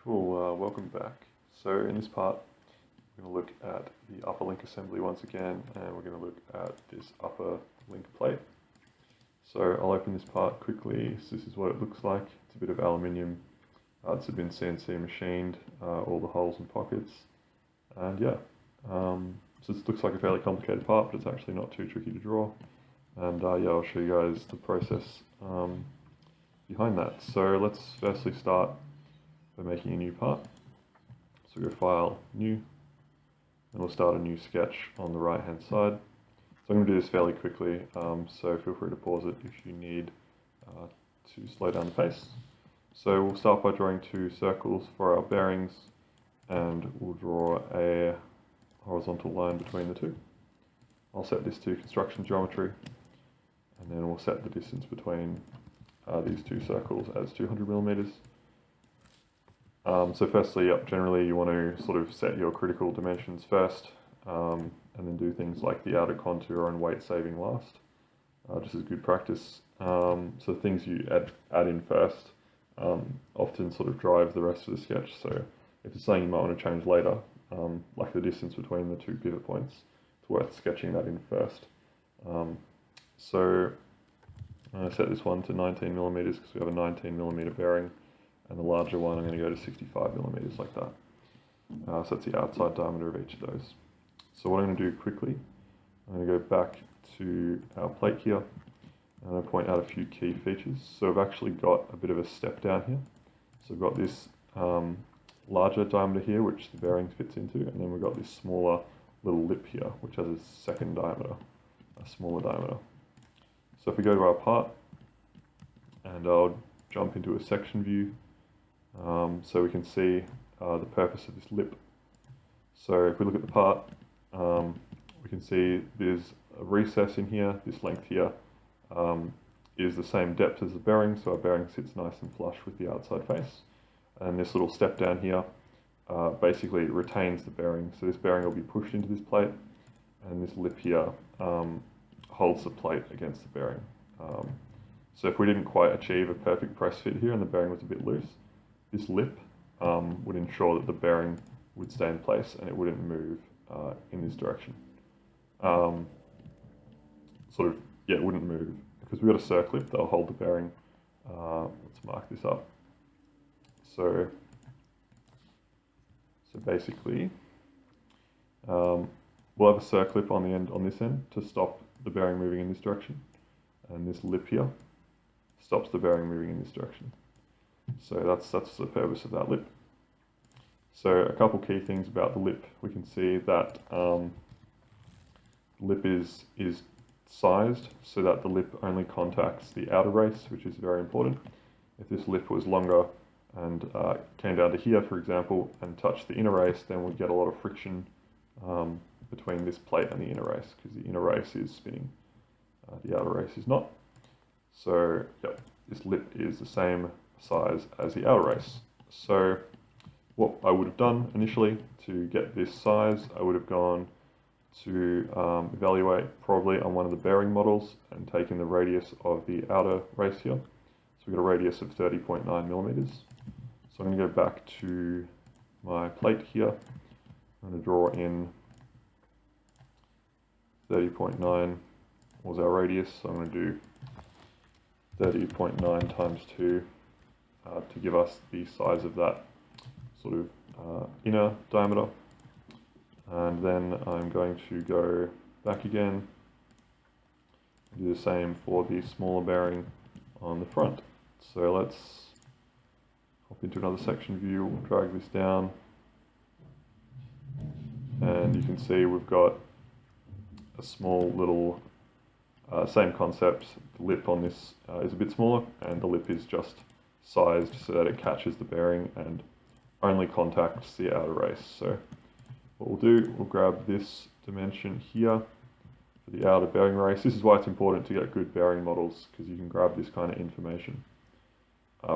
Cool, welcome back. So in this part, we're going to look at the upper link assembly once again, and we're going to look at this upper link plate. So I'll open this part quickly. So this is what it looks like. It's a bit of aluminium. It's been CNC machined, all the holes and pockets. And yeah, so this looks like a fairly complicated part, but it's actually not too tricky to draw. And yeah, I'll show you guys the process behind that. So let's firstly start by making a new part. So go File, New, and we'll start a new sketch on the right hand side. So I'm going to do this fairly quickly, so feel free to pause it if you need to slow down the pace. So we'll start by drawing two circles for our bearings, and we'll draw a horizontal line between the two. I'll set this to construction geometry, and then we'll set the distance between these two circles as 200 millimeters. So firstly, generally you want to sort of set your critical dimensions first, and then do things like the outer contour and weight saving last, just as good practice. So things you add in first often sort of drive the rest of the sketch. So if it's something you might want to change later, like the distance between the two pivot points, it's worth sketching that in first. So I'm going to set this one to 19 millimeters because we have a 19 millimeter bearing. And the larger one, I'm going to go to 65 millimeters like that. So that's the outside diameter of each of those. So what I'm going to do quickly, I'm going to go back to our plate here, and I'm going to point out a few key features. So I've actually got a bit of a step down here. So I've got this larger diameter here, which the bearing fits into, and then we've got this smaller little lip here, which has a second diameter, a smaller diameter. So if we go to our part, and I'll jump into a section view, so we can see the purpose of this lip. So if we look at the part, we can see there's a recess in here. This length here is the same depth as the bearing, so our bearing sits nice and flush with the outside face. And this little step down here basically retains the bearing. So this bearing will be pushed into this plate, and this lip here holds the plate against the bearing. So if we didn't quite achieve a perfect press fit here and the bearing was a bit loose, this lip would ensure that the bearing would stay in place and it wouldn't move in this direction. It wouldn't move because we've got a circlip that'll hold the bearing. Let's mark this up. So basically, we'll have a circlip on the end, on this end, to stop the bearing moving in this direction, and this lip here stops the bearing moving in this direction. So that's the purpose of that lip. So a couple key things about the lip. We can see that the lip is sized so that the lip only contacts the outer race, which is very important. If this lip was longer and came down to here, for example, and touched the inner race, then we'd get a lot of friction between this plate and the inner race, because the inner race is spinning, the outer race is not. So yep, this lip is the same size as the outer race. So what I would have done initially to get this size, I would have gone to evaluate probably on one of the bearing models and taken the radius of the outer race here. So we've got a radius of 30.9 millimeters. So I'm going to go back to my plate here. I'm going to draw in 30.9 was our radius, so I'm going to do 30.9 times 2 to give us the size of that sort of inner diameter. And then I'm going to go back again and do the same for the smaller bearing on the front. So let's hop into another section view, we'll drag this down, and you can see we've got a small little same concept. The lip on this is a bit smaller, and the lip is just sized so that it catches the bearing and only contacts the outer race. So what we'll do, we'll grab this dimension here for the outer bearing race. This is why it's important to get good bearing models, because you can grab this kind of information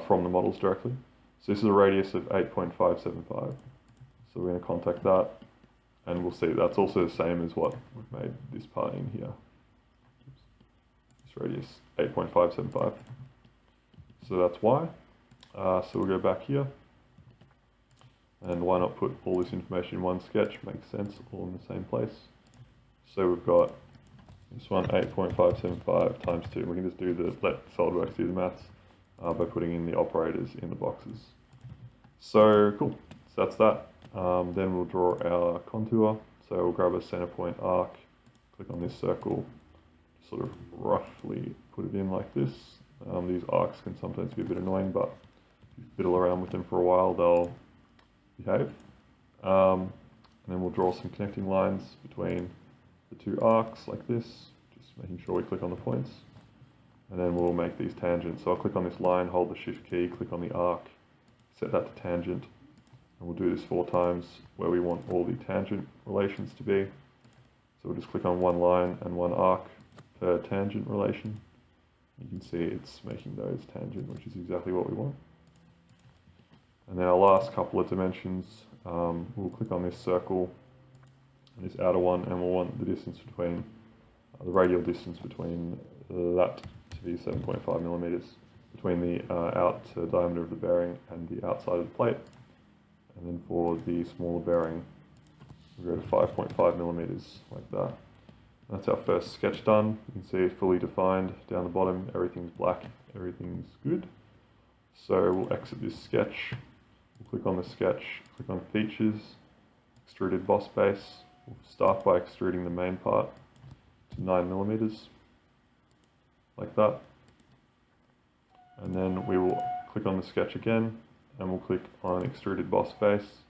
from the models directly. So this is a radius of 8.575. So we're going to contact that, and we'll see that's also the same as what we've made this part in here. This radius, 8.575. So that's why. So we'll go back here, And why not put all this information in one sketch? Makes sense, all in the same place. So we've got this one, 8.575 times 2. We can just let SolidWorks do the maths by putting in the operators in the boxes. So cool, so that's that. Then we'll draw our contour. So we'll grab a center point arc, click on this circle, sort of roughly put it in like this. These arcs can sometimes be a bit annoying, but if you fiddle around with them for a while, they'll behave. And then we'll draw some connecting lines between the two arcs like this, just making sure we click on the points. And then we'll make these tangents. So I'll click on this line, hold the shift key, click on the arc, set that to tangent. And we'll do this 4 times where we want all the tangent relations to be. So we'll just click on one line and one arc per tangent relation. You can see it's making those tangent, which is exactly what we want. And then our last couple of dimensions, we'll click on this circle, this outer one, and we'll want the distance between, the radial distance between that to be 7.5 millimeters, between the out diameter of the bearing and the outside of the plate. And then for the smaller bearing, we'll go to 5.5 millimeters, like that. That's our first sketch done. You can see it's fully defined down the bottom, everything's black, everything's good. So we'll exit this sketch, we'll click on the sketch, click on features, extruded boss base. We'll start by extruding the main part to 9 millimeters, like that. And then we will click on the sketch again, and we'll click on extruded boss base,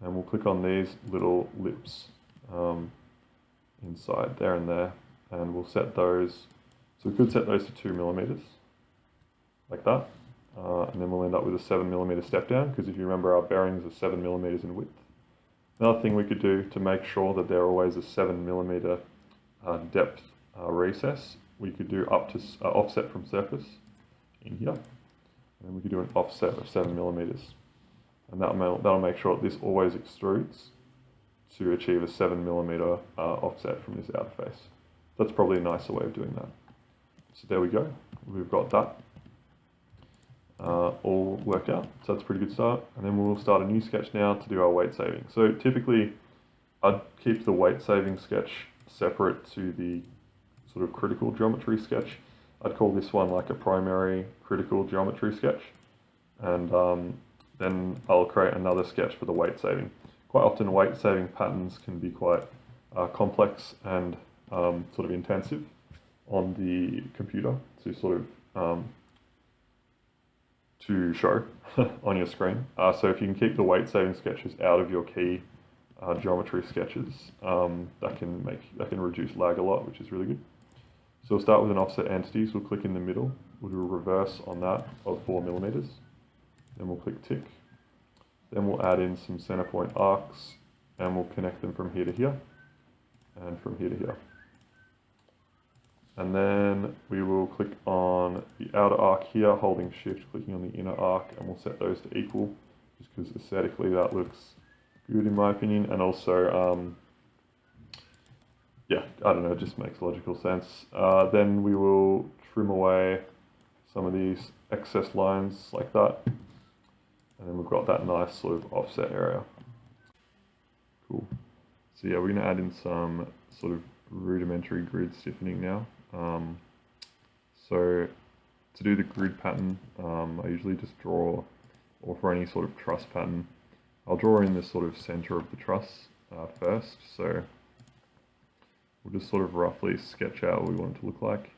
and we'll click on these little lips inside there and there, and we'll set those, so we could set those to 2 millimeters, like that, and then we'll end up with a 7 millimeter step down, because if you remember, our bearings are 7 millimeters in width. Another thing we could do to make sure that they're always a 7 millimeter depth recess, we could do up to offset from surface in here, and then we could do an offset of 7 millimeters, and that'll make sure that this always extrudes to achieve a 7 millimeter offset from this outer face. That's probably a nicer way of doing that. So there we go, we've got that all worked out, so that's a pretty good start. And then we'll start a new sketch now to do our weight saving. So typically I'd keep the weight saving sketch separate to the sort of critical geometry sketch. I'd call this one like a primary critical geometry sketch, and then I'll create another sketch for the weight saving. Quite often weight saving patterns can be quite complex and sort of intensive on the computer to sort of to show on your screen. So if you can keep the weight saving sketches out of your key geometry sketches, that can reduce lag a lot, which is really good. So we'll start with an offset entity, so we'll click in the middle, we'll do a reverse on that of 4 millimeters, then we'll click tick, then we'll add in some center point arcs, and we'll connect them from here to here, and from here to here. And then we will click on the outer arc here, holding shift, clicking on the inner arc, and we'll set those to equal, just because aesthetically that looks good in my opinion, and also yeah, I don't know, it just makes logical sense. Then we will trim away some of these excess lines like that, and then we've got that nice sort of offset area. Cool. So yeah, we're going to add in some sort of rudimentary grid stiffening now. So to do the grid pattern, I usually just draw, or for any sort of truss pattern, I'll draw in the sort of center of the truss first. So we'll just sort of roughly sketch out what we want it to look like,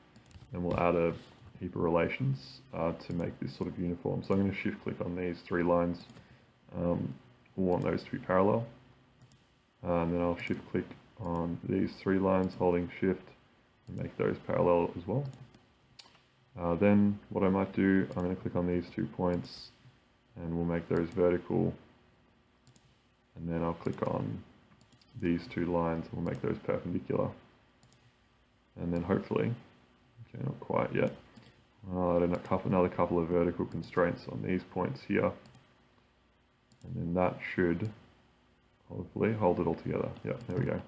and we'll add a heap of relations to make this sort of uniform. So I'm going to shift click on these 3 lines. We'll want those to be parallel, and then I'll shift click on these 3 lines holding shift and make those parallel as well. Then what I might do, I'm going to click on these 2 points and we'll make those vertical, and then I'll click on these 2 lines and we'll make those perpendicular, and then hopefully, okay, not quite yet, another couple of vertical constraints on these points here, and then that should hopefully hold it all together. Yeah, there we go.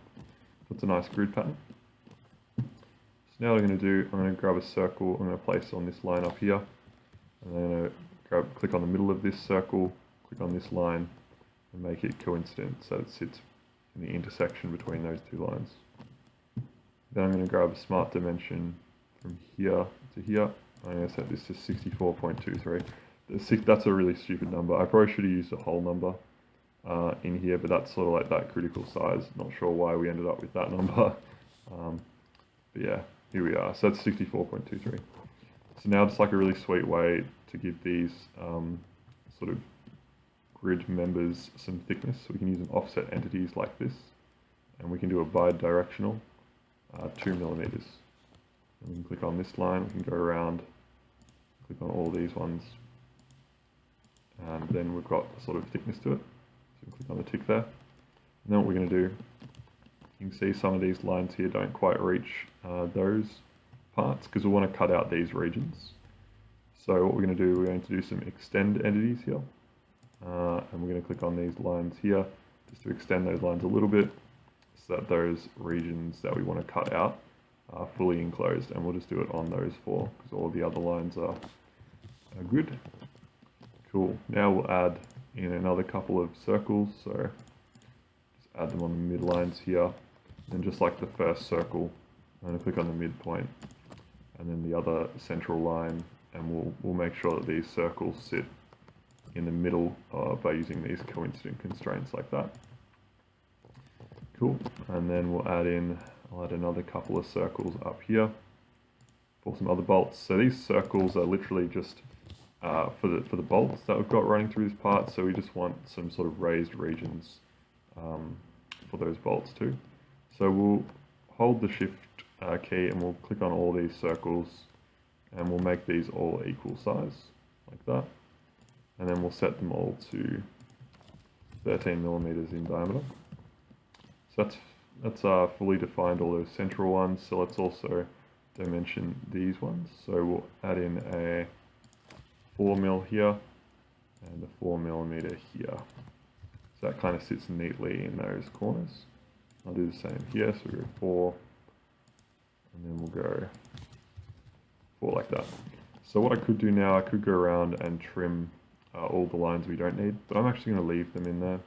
That's a nice grid pattern. So now what I'm going to do, I'm going to grab a circle, I'm going to place on this line up here, and then I'm going to click on the middle of this circle, click on this line, and make it coincident so it sits in the intersection between those two lines. Then I'm going to grab a smart dimension from here to here. I'm going to set this to 64.23. That's a really stupid number. I probably should have used a whole number in here, but that's sort of like that critical size. Not sure why we ended up with that number. But yeah, here we are. So that's 64.23. So now it's like a really sweet way to give these sort of grid members some thickness. So we can use an offset entities like this, and we can do a bidirectional 2 millimeters. And we can click on this line, we can go around, click on all these ones, and then we've got a sort of thickness to it. So we can click on the tick there. And then what we're going to do, you can see some of these lines here don't quite reach those parts because we want to cut out these regions. So what we're going to do, we're going to do some extend entities here. And we're going to click on these lines here just to extend those lines a little bit so that those regions that we want to cut out are fully enclosed, and we'll just do it on those four because all of the other lines are good. Cool. Now we'll add in another couple of circles, so just add them on the mid lines here, and just like the first circle, I'm going to click on the midpoint and then the other central line, and we'll make sure that these circles sit in the middle by using these coincident constraints like that. Cool. And then I'll add another couple of circles up here for some other bolts. So these circles are literally just for the bolts that we've got running through this part. So we just want some sort of raised regions for those bolts too. So we'll hold the shift key and we'll click on all these circles, and we'll make these all equal size like that. And then we'll set them all to 13 millimeters in diameter. So that's fully defined all those central ones. So let's also dimension these ones. So we'll add in a 4 mil here and a 4 millimeter here. So that kind of sits neatly in those corners. I'll do the same here. So we go 4, and then we'll go 4 like that. So what I could do now, I could go around and trim all the lines we don't need, but I'm actually going to leave them in there.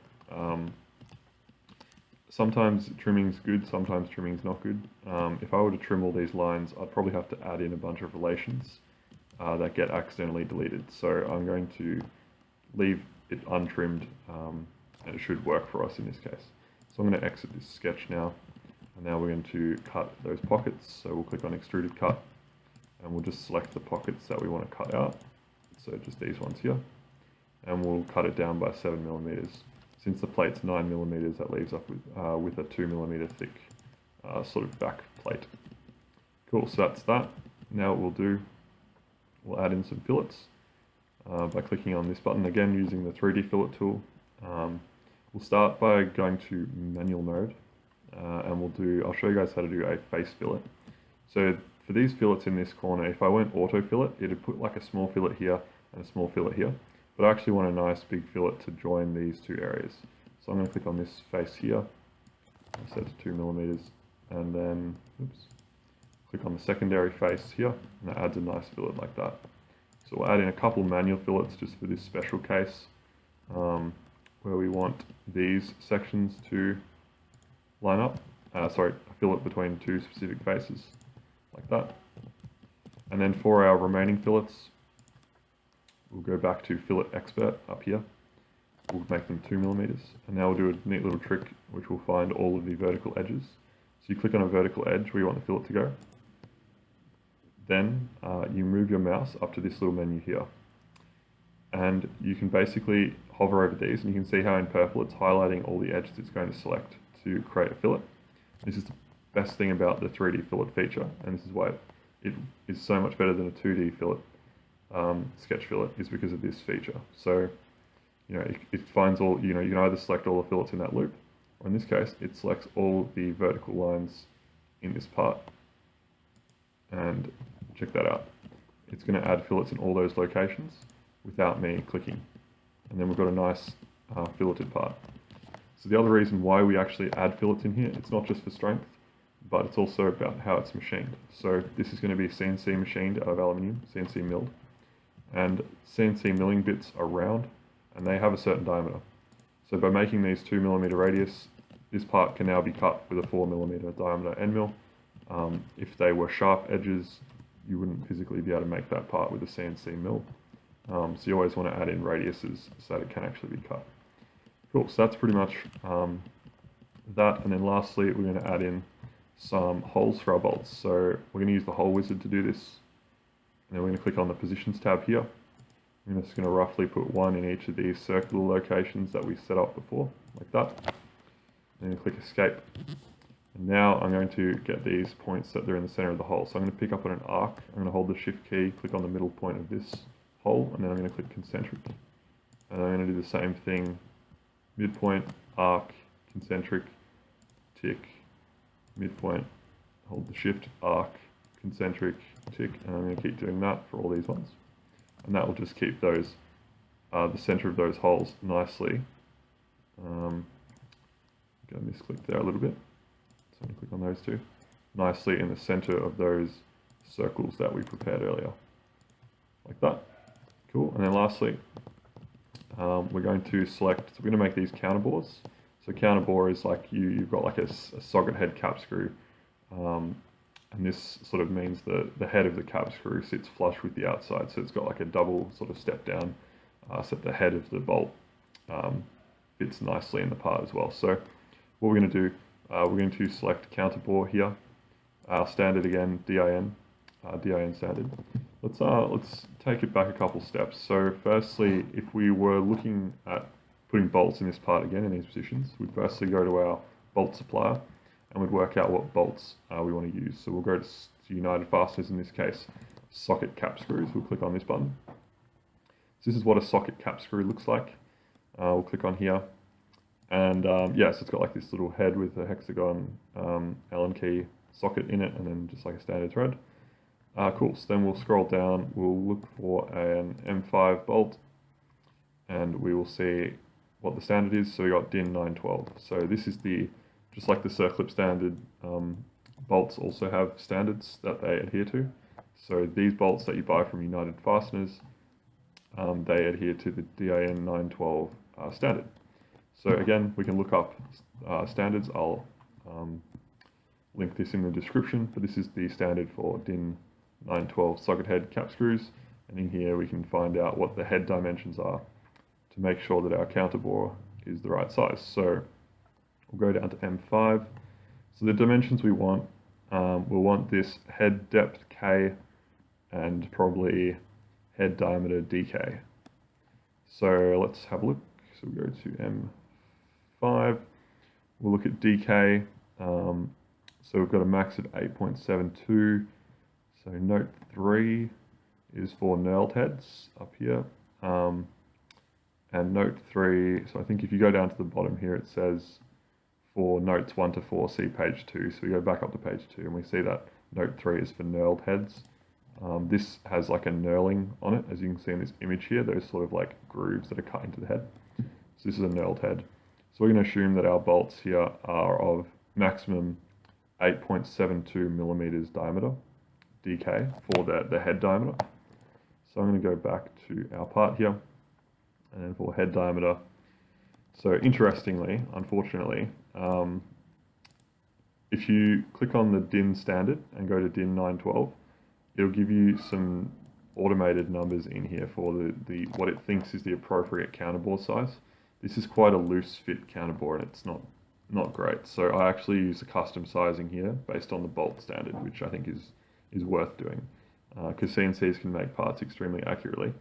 Sometimes trimming's good, sometimes trimming's not good. If I were to trim all these lines, I'd probably have to add in a bunch of relations that get accidentally deleted. So I'm going to leave it untrimmed, and it should work for us in this case. So I'm going to exit this sketch now, and now we're going to cut those pockets. So we'll click on extruded cut, and we'll just select the pockets that we want to cut out. So just these ones here, and we'll cut it down by 7 millimeters. Since the plate's 9 millimeters, that leaves us with a 2 millimeter thick sort of back plate. Cool, so that's that. Now what we'll do, we'll add in some fillets by clicking on this button, again using the 3D fillet tool. We'll start by going to manual mode, and I'll show you guys how to do a face fillet. So for these fillets in this corner, if I went auto fillet, it'd put like a small fillet here and a small fillet here. But I actually want a nice big fillet to join these two areas. So I'm going to click on this face here, I'll set to 2 millimeters, and then click on the secondary face here, and that adds a nice fillet like that. So we'll add in a couple manual fillets just for this special case, where we want these sections to line up. A fillet between two specific faces, like that. And then for our remaining fillets, we'll go back to Fillet Expert up here. We'll make them 2 millimeters. And now we'll do a neat little trick which will find all of the vertical edges. So you click on a vertical edge where you want the fillet to go. Then you move your mouse up to this little menu here. And you can basically hover over these, and you can see how in purple it's highlighting all the edges it's going to select to create a fillet. This is the best thing about the 3D fillet feature, and this is why it is so much better than a 2D fillet. Sketch fillet is because of this feature. So, it finds all, you can either select all the fillets in that loop, or in this case, it selects all the vertical lines in this part. And check that out. It's going to add fillets in all those locations without me clicking. And then we've got a nice filleted part. So the other reason why we actually add fillets in here, it's not just for strength, but it's also about how it's machined. So this is going to be CNC machined out of aluminium, CNC milled. And CNC milling bits are round, and they have a certain diameter. So by making these 2mm radius, this part can now be cut with a 4mm diameter end mill. If they were sharp edges, you wouldn't physically be able to make that part with a CNC mill. So you always want to add in radiuses so that it can actually be cut. Cool, so that's pretty much that. And then lastly, we're going to add in some holes for our bolts. So we're going to use the hole wizard to do this. And then we're going to click on the positions tab here. I'm just going to roughly put one in each of these circular locations that we set up before, like that. And then click escape. And now I'm going to get these points that they're in the center of the hole. So I'm going to pick up on an arc. I'm going to hold the shift key, click on the middle point of this hole, and then I'm going to click concentric. And I'm going to do the same thing, midpoint, arc, concentric, tick, midpoint, hold the shift, arc, concentric, tick, and I'm going to keep doing that for all these ones. And that will just keep those, the center of those holes nicely. Going to misclick there a little bit. So I'm going to click on those two. Nicely in the center of those circles that we prepared earlier. Like that. Cool. And then lastly, we're going to select, so we're going to make these counterbores. So counterbore is like you've got like a socket head cap screw. And this sort of means that the head of the cap screw sits flush with the outside. So it's got like a double sort of step down, so that the head of the bolt fits nicely in the part as well. So what we're going to do, we're going to select counterbore here. Standard again, DIN standard. Let's take it back a couple steps. So firstly, if we were looking at putting bolts in this part again in these positions, we'd firstly go to our bolt supplier and we'd work out what bolts we want to use. So we'll go to United Fasteners in this case, socket cap screws. We'll click on this button. So this is what a socket cap screw looks like. We'll click on here. And yeah, so it's got like this little head with a hexagon Allen key socket in it, and then just like a standard thread. Cool, so then we'll scroll down, we'll look for an M5 bolt, and we will see what the standard is. So we got DIN912. So this is just like the circlip standard, bolts also have standards that they adhere to. So these bolts that you buy from United Fasteners, they adhere to the DIN912 standard. So again, we can look up standards. I'll link this in the description, but this is the standard for DIN912 socket head cap screws. And in here we can find out what the head dimensions are to make sure that our counterbore is the right size. So we'll go down to M5. So the dimensions we want, we'll want this head depth K and probably head diameter DK. So let's have a look. So we'll go to M5. We'll look at DK. So we've got a max of 8.72. So note 3 is for knurled heads up here. And note 3, so I think if you go down to the bottom here, it says for notes 1 to 4, see page 2. So we go back up to page 2 and we see that note 3 is for knurled heads. This has like a knurling on it, as you can see in this image here, those sort of like grooves that are cut into the head. So this is a knurled head. So we're going to assume that our bolts here are of maximum 8.72 millimeters diameter, DK, for the head diameter. So I'm going to go back to our part here, and then for head diameter. So interestingly, unfortunately, if you click on the DIN standard and go to DIN912, it'll give you some automated numbers in here for what it thinks is the appropriate counterbore size. This is quite a loose fit counterbore and it's not great. So I actually use a custom sizing here based on the bolt standard, which I think is worth doing. Because CNCs can make parts extremely accurately.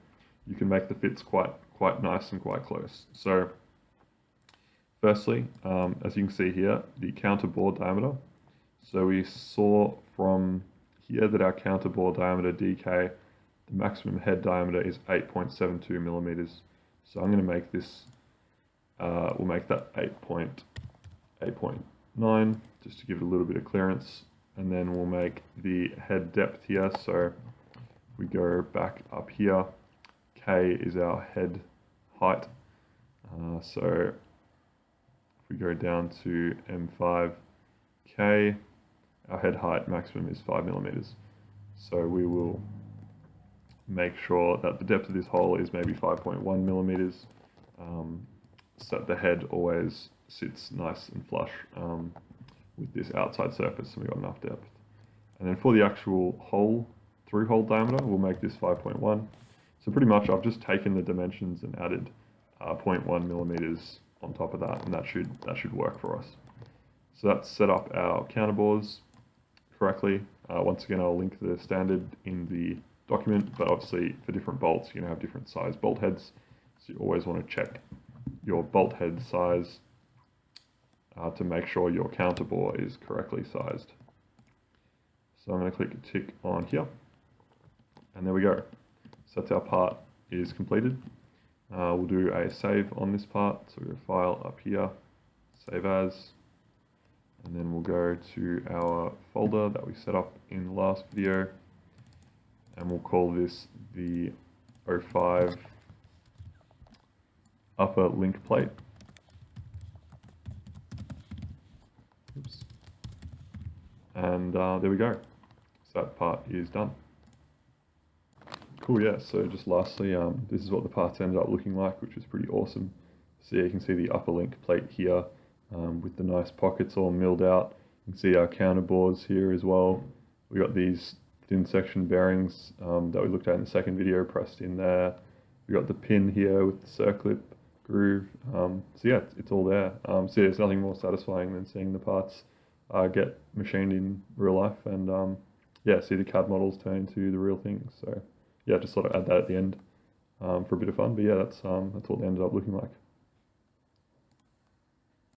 You can make the fits quite nice and quite close. So firstly, as you can see here, the counterbore diameter. So we saw from here that our counterbore diameter DK, the maximum head diameter is 8.72 millimeters. So I'm going to make this, we'll make that 8.9 just to give it a little bit of clearance. And then we'll make the head depth here. So we go back up here, K is our head height. So if we go down to M5, K, our head height maximum is 5 millimeters. So we will make sure that the depth of this hole is maybe 5.1 millimeters. just that the head always sits nice and flush with this outside surface, so we've got enough depth. And then for the actual hole, through hole diameter, we'll make this 5.1. So pretty much I've just taken the dimensions and added 0.1 millimeters on top of that, and that should work for us. So that's set up our counterbores correctly. Once again, I'll link the standard in the document, but obviously for different bolts, you're going to have different size bolt heads. So you always want to check your bolt head size to make sure your counterbore is correctly sized. So I'm going to click tick on here, and there we go. So that's our part is completed. We'll do a save on this part. So we go File up here, Save As, and then we'll go to our folder that we set up in the last video, and we'll call this the 05 upper link plate. Oops. And there we go. So that part is done. Cool, yeah, so just lastly, this is what the parts ended up looking like, which is pretty awesome. So yeah, you can see the upper link plate here with the nice pockets all milled out. You can see our counterbores here as well. We got these thin section bearings that we looked at in the second video pressed in there. We got the pin here with the circlip groove. So yeah, it's all there. So yeah, there's nothing more satisfying than seeing the parts get machined in real life, and yeah, see the CAD models turn into the real thing. So yeah, just sort of add that at the end for a bit of fun. But yeah, that's what they ended up looking like.